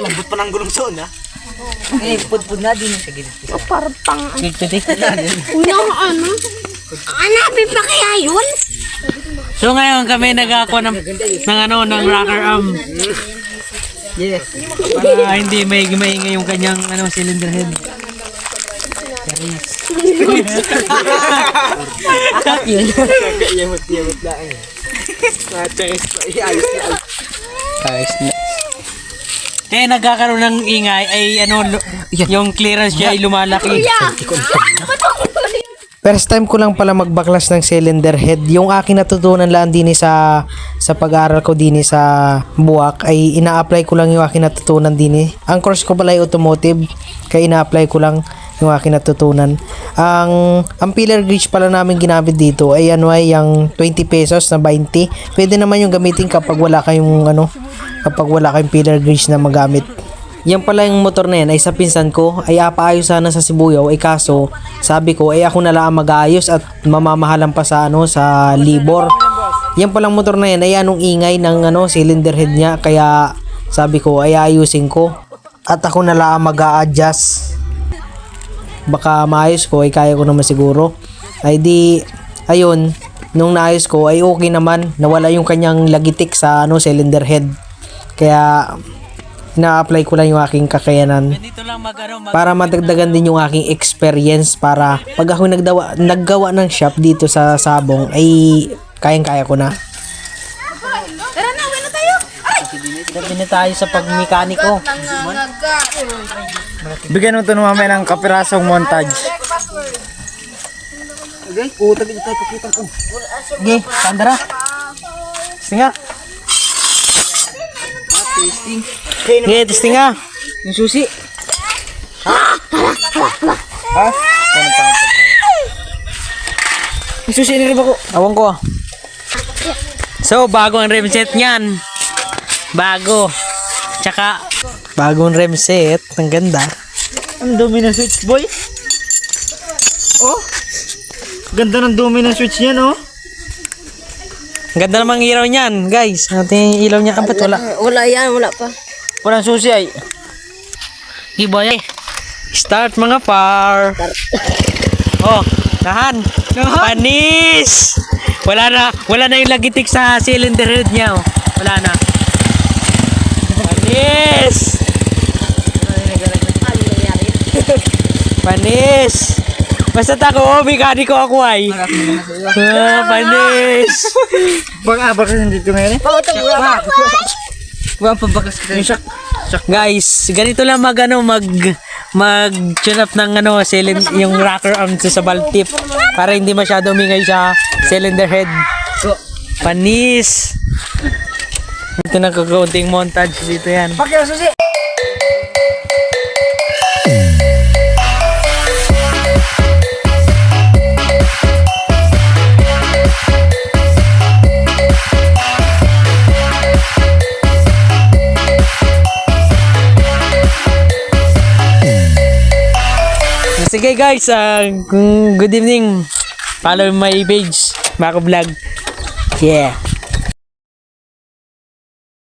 Lambot pa ng gulong soon, ha? Eh, pudpud na din sa gilid. Parang pang Titik na din. unang ano? Hanapin pa kaya yun? So ngayon kami nag-ako ng rocker arm. Yes. Para hindi may maingay yung kanyang cylinder head. Yun. Kakayamot-yamot lang. Ayos na. Ayos na. Kaya nagkakaroon ng ingay ay yung clearance niya ay lumalaki. First time ko lang pala magbaklas ng cylinder head. Yung aking natutunan lang din sa pag-aaral ko din sa Buwak ay ina-apply ko lang yung aking natutunan din. Ang course ko pala ay automotive, kaya ina-apply ko lang yung aking natutunan. Ang pillar gauge pala namin ginamit dito ay yung 20 pesos na 20. Pwede naman yung gamitin kapag wala kayong pillar gauge na magamit. Yan pala yung motor na yan ay sa pinsan ko ay apaayos sana sa Sibuyaw ay kaso sabi ko ay ako na lang mag-aayos at mamamahalan pa sa sa libor. Yan palang motor na yan ay anong ingay ng cylinder head niya kaya sabi ko ay ayusin ko at ako na lang mag-a-adjust. Baka maayos ko ay kaya ko naman siguro. Ay di ayun nung naayos ko ay okay naman, nawala yung kanyang lagitik sa cylinder head. Kaya na-apply ko lang yung aking kakayanan para madagdagan din yung aking experience para pag ako naggawa ng shop dito sa Sabong ay kayang-kaya ko na. Tara na, uwi na tayo! Sabi na tayo sa pagmekaniko. Bigyan mo ito mamaya ng kapirasong montage. Okay, utag dito tayo pakita ko. Okay, Sandra. Singa. Okay, testing nga. Yung susi. Yung susi ni Riba ko. Awang ko. So bago ang rim set niyan. Bago. Tsaka Bagong rem set. Ang ganda. Ang dumi ng switch, boy. Oh. Ganda ng dumi ng switch niyan, oh. Ang ganda namang ilaw niyan, guys. Natin yung ilaw niya. Ba't wala? Wala yan, wala pa. Walang susi ay. iboy. Start mga par. Oh, nahan. Panis. Wala na yung lagitik sa cylinder head niya. Oh. Wala na. Panis. Panis. Basta ako, mekaniko ako ay. Panis. Baka nandito ngayon, eh. Wala pa bakas ka. Guys, ganito lang mag-tune up ng yung rocker arm sa ball tip para hindi masyado umingay sa cylinder head. Panis. Ito na kakaunting montage dito yan. Pakyo susi. Sige guys, good evening. Follow my page, Mako Vlog. Yeah.